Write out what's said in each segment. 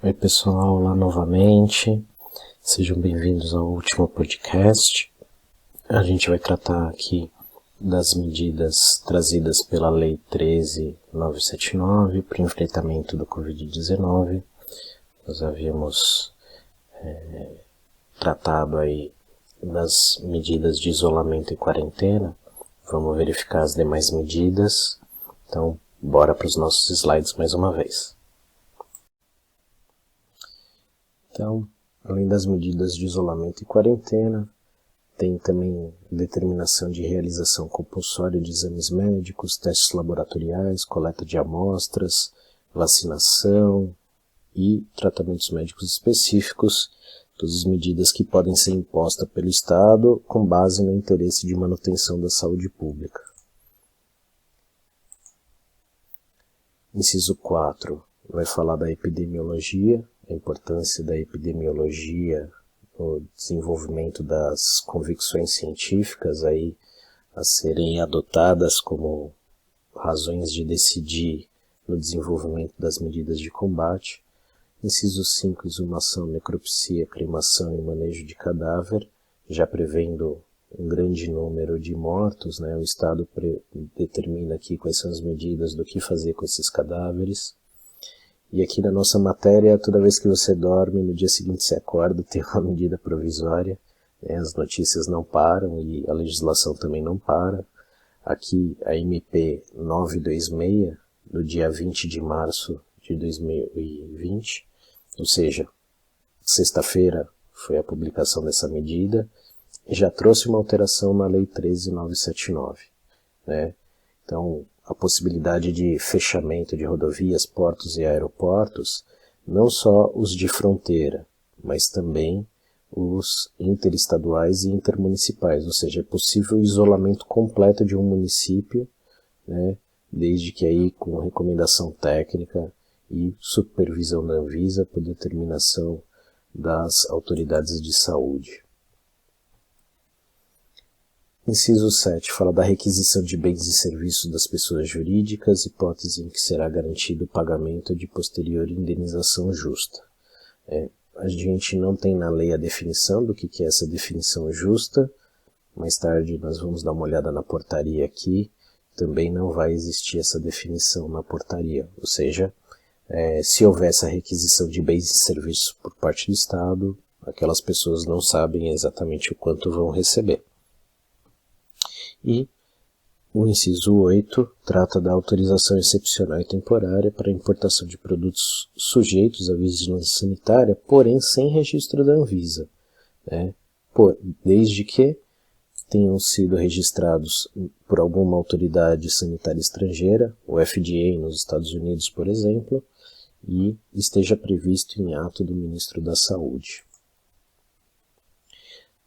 Oi pessoal, olá novamente, sejam bem-vindos ao último podcast. A gente vai tratar aqui das medidas trazidas pela Lei 13.979 para o enfrentamento do Covid-19. Nós havíamos tratado aí das medidas de isolamento e quarentena. Vamos verificar as demais medidas. Então, bora para os nossos slides mais uma vez. Então, além das medidas de isolamento e quarentena, tem também determinação de realização compulsória de exames médicos, testes laboratoriais, coleta de amostras, vacinação e tratamentos médicos específicos, todas as medidas que podem ser impostas pelo Estado com base no interesse de manutenção da saúde pública. Inciso 4 vai falar da epidemiologia, a importância da epidemiologia no desenvolvimento das convicções científicas aí a serem adotadas como razões de decidir no desenvolvimento das medidas de combate. Inciso 5, exumação, necropsia, cremação e manejo de cadáver, já prevendo um grande número de mortos, né? O Estado determina aqui quais são as medidas do que fazer com esses cadáveres. E aqui na nossa matéria, toda vez que você dorme, no dia seguinte você acorda, tem uma medida provisória, né? As notícias não param e a legislação também não para. Aqui a MP 926, do dia 20 de março de 2020, ou seja, sexta-feira foi a publicação dessa medida, e já trouxe uma alteração na Lei 13.979, né? Então, a possibilidade de fechamento de rodovias, portos e aeroportos, não só os de fronteira, mas também os interestaduais e intermunicipais, ou seja, é possível o isolamento completo de um município, né, desde que aí com recomendação técnica e supervisão da Anvisa por determinação das autoridades de saúde. Inciso 7 fala da requisição de bens e serviços das pessoas jurídicas, hipótese em que será garantido o pagamento de posterior indenização justa. A gente não tem na lei a definição do que é essa definição justa. Mais tarde nós vamos dar uma olhada na portaria aqui. Também não vai existir essa definição na portaria. Ou seja, se houver essa requisição de bens e serviços por parte do Estado, aquelas pessoas não sabem exatamente o quanto vão receber. E o inciso 8 trata da autorização excepcional e temporária para a importação de produtos sujeitos à vigilância sanitária, porém sem registro da Anvisa, né? Desde que tenham sido registrados por alguma autoridade sanitária estrangeira, o FDA nos Estados Unidos, por exemplo, e esteja previsto em ato do Ministro da Saúde.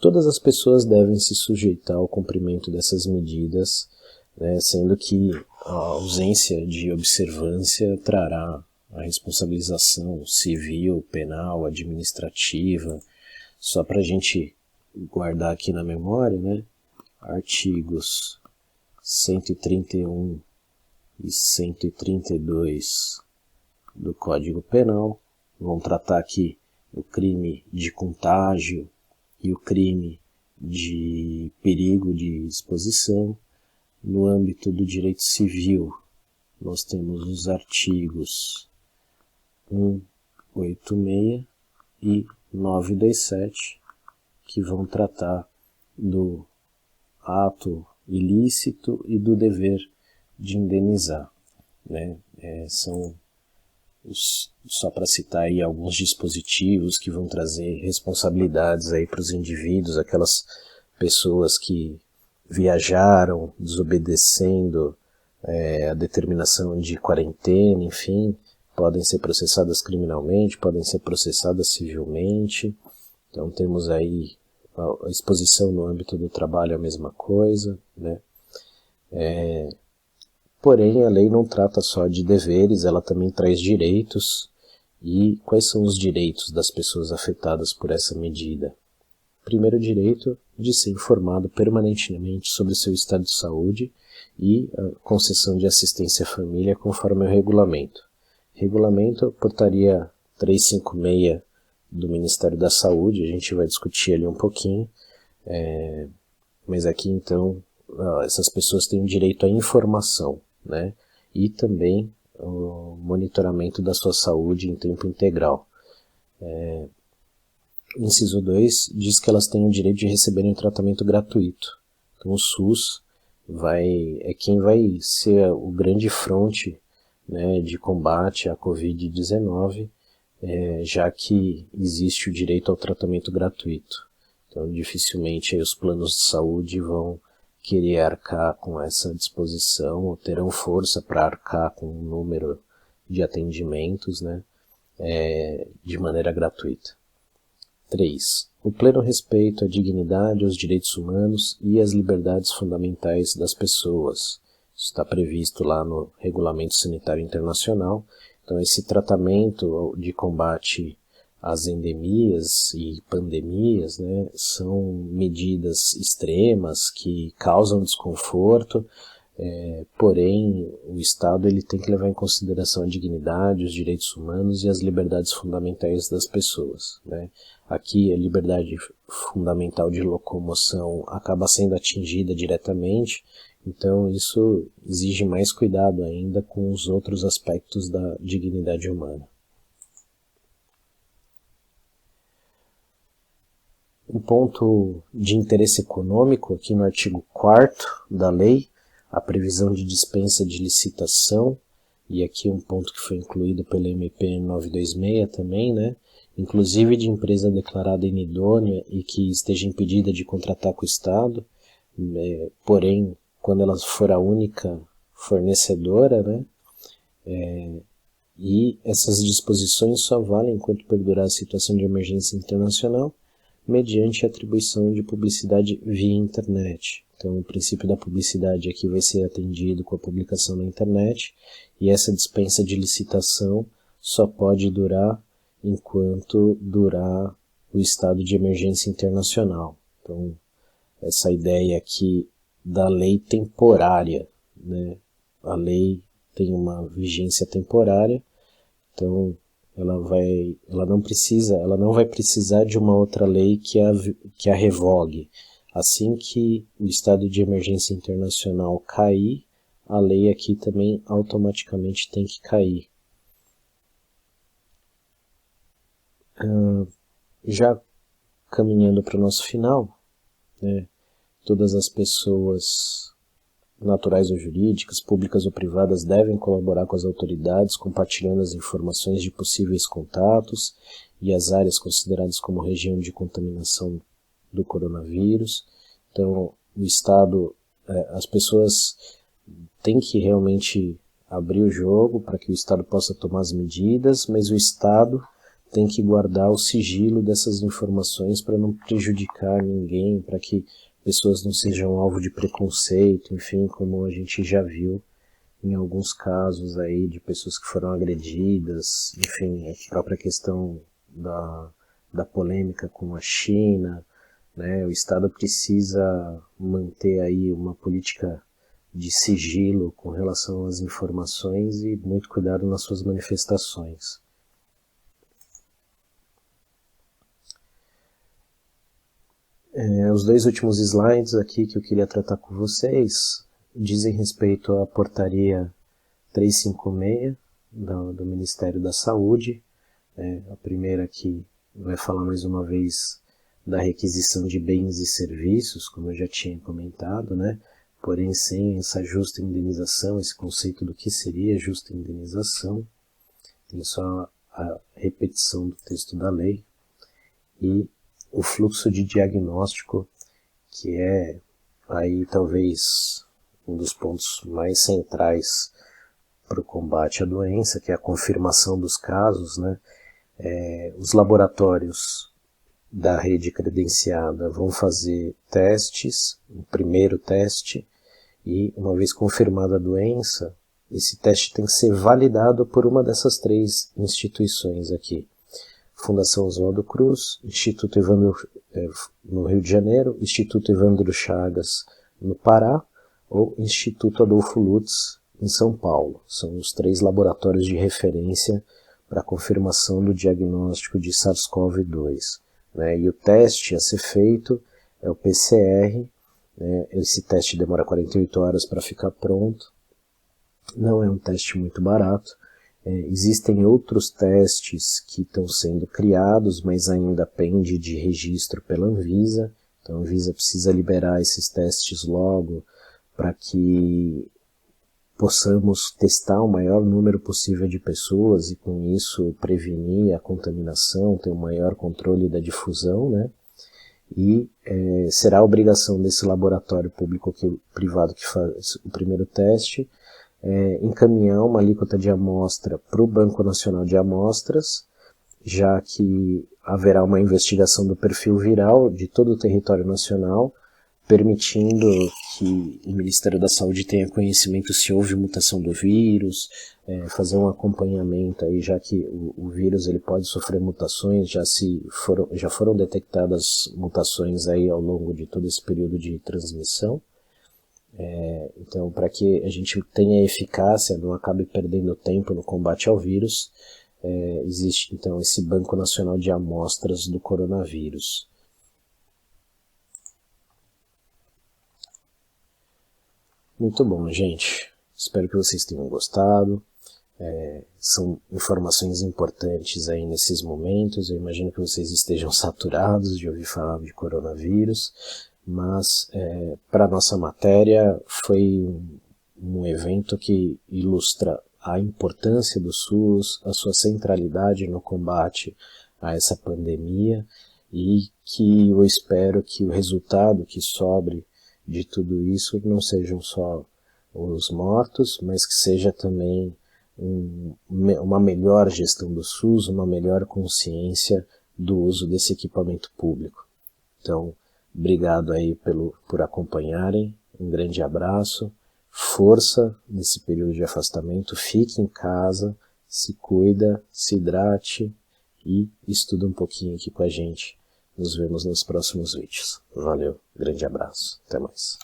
Todas as pessoas devem se sujeitar ao cumprimento dessas medidas, né, sendo que a ausência de observância trará a responsabilização civil, penal, administrativa. Só para a gente guardar aqui na memória, né, artigos 131 e 132 do Código Penal vão tratar aqui o crime de contágio e o crime de perigo de exposição. No âmbito do direito civil, nós temos os artigos 186 e 927, que vão tratar do ato ilícito e do dever de indenizar, né? São só para citar aí alguns dispositivos que vão trazer responsabilidades aí para os indivíduos, aquelas pessoas que viajaram desobedecendo a determinação de quarentena, enfim, podem ser processadas criminalmente, podem ser processadas civilmente. Então temos aí a exposição no âmbito do trabalho, a mesma coisa, né? Porém, a lei não trata só de deveres, ela também traz direitos. E quais são os direitos das pessoas afetadas por essa medida? Primeiro direito de ser informado permanentemente sobre o seu estado de saúde e a concessão de assistência à família conforme o regulamento. Regulamento, portaria 356 do Ministério da Saúde, a gente vai discutir ali um pouquinho, mas aqui então essas pessoas têm direito à informação, né? E também o monitoramento da sua saúde em tempo integral. O inciso 2 diz que elas têm o direito de receberem um tratamento gratuito. Então o SUS é quem vai ser o grande fronte, né, de combate à Covid-19, já que existe o direito ao tratamento gratuito. Então dificilmente aí os planos de saúde vão querer arcar com essa disposição, ou terão força para arcar com o número de atendimentos, né, de maneira gratuita. 3. O pleno respeito à dignidade, aos direitos humanos e às liberdades fundamentais das pessoas. Isso está previsto lá no Regulamento Sanitário Internacional. Então esse tratamento de combate às endemias e pandemias, né, são medidas extremas que causam desconforto, porém o Estado ele tem que levar em consideração a dignidade, os direitos humanos e as liberdades fundamentais das pessoas, né. Aqui a liberdade fundamental de locomoção acaba sendo atingida diretamente, então isso exige mais cuidado ainda com os outros aspectos da dignidade humana. Um ponto de interesse econômico aqui no artigo 4º da lei, a previsão de dispensa de licitação, e aqui um ponto que foi incluído pela MP 926 também, né? Inclusive de empresa declarada inidônea e que esteja impedida de contratar com o Estado, porém, quando ela for a única fornecedora, né? E essas disposições só valem enquanto perdurar a situação de emergência internacional, mediante atribuição de publicidade via internet. Então, o princípio da publicidade aqui vai ser atendido com a publicação na internet, e essa dispensa de licitação só pode durar enquanto durar o estado de emergência internacional. Então, essa ideia aqui da lei temporária, né? A lei tem uma vigência temporária, então ela não vai precisar de uma outra lei que a revogue. Assim que o estado de emergência internacional cair, a lei aqui também automaticamente tem que cair. Já caminhando para o nosso final, né, todas as pessoas naturais ou jurídicas, públicas ou privadas, devem colaborar com as autoridades, compartilhando as informações de possíveis contatos e as áreas consideradas como região de contaminação do coronavírus. Então, o Estado, as pessoas têm que realmente abrir o jogo para que o Estado possa tomar as medidas, mas o Estado tem que guardar o sigilo dessas informações para não prejudicar ninguém, para que pessoas não sejam alvo de preconceito, enfim, como a gente já viu em alguns casos aí de pessoas que foram agredidas, enfim, a própria questão da polêmica com a China, né? O Estado precisa manter aí uma política de sigilo com relação às informações e muito cuidado nas suas manifestações. Os dois últimos slides aqui que eu queria tratar com vocês dizem respeito à portaria 356 do Ministério da Saúde. A primeira aqui vai falar mais uma vez da requisição de bens e serviços, como eu já tinha comentado, né? Porém sem essa justa indenização, esse conceito do que seria justa indenização. Tem só a repetição do texto da lei. E o fluxo de diagnóstico, que é aí talvez um dos pontos mais centrais para o combate à doença, que é a confirmação dos casos, né? Os laboratórios da rede credenciada vão fazer testes, o primeiro teste, e uma vez confirmada a doença, esse teste tem que ser validado por uma dessas três instituições aqui. Fundação Oswaldo Cruz, Instituto Evandro no Rio de Janeiro, Instituto Evandro Chagas no Pará ou Instituto Adolfo Lutz em São Paulo. São os três laboratórios de referência para confirmação do diagnóstico de SARS-CoV-2. Né? E o teste a ser feito é o PCR, né? Esse teste demora 48 horas para ficar pronto, não é um teste muito barato. Existem outros testes que estão sendo criados, mas ainda pende de registro pela Anvisa, então a Anvisa precisa liberar esses testes logo para que possamos testar o maior número possível de pessoas e com isso prevenir a contaminação, ter um maior controle da difusão, né? E será a obrigação desse laboratório público-privado que faz o primeiro teste encaminhar uma alíquota de amostra para o Banco Nacional de Amostras, já que haverá uma investigação do perfil viral de todo o território nacional, permitindo que o Ministério da Saúde tenha conhecimento se houve mutação do vírus, fazer um acompanhamento aí, já que o vírus ele pode sofrer mutações, já foram detectadas mutações aí ao longo de todo esse período de transmissão. Então, para que a gente tenha eficácia, não acabe perdendo tempo no combate ao vírus, existe então esse Banco Nacional de Amostras do Coronavírus. Muito bom, gente. Espero que vocês tenham gostado. São informações importantes aí nesses momentos. Eu imagino que vocês estejam saturados de ouvir falar de coronavírus, mas para a nossa matéria foi um evento que ilustra a importância do SUS, a sua centralidade no combate a essa pandemia e que eu espero que o resultado que sobre de tudo isso não sejam só os mortos, mas que seja também uma melhor gestão do SUS, uma melhor consciência do uso desse equipamento público. Então, obrigado aí por acompanharem, um grande abraço, força nesse período de afastamento, fique em casa, se cuida, se hidrate e estuda um pouquinho aqui com a gente. Nos vemos nos próximos vídeos. Valeu, grande abraço, até mais.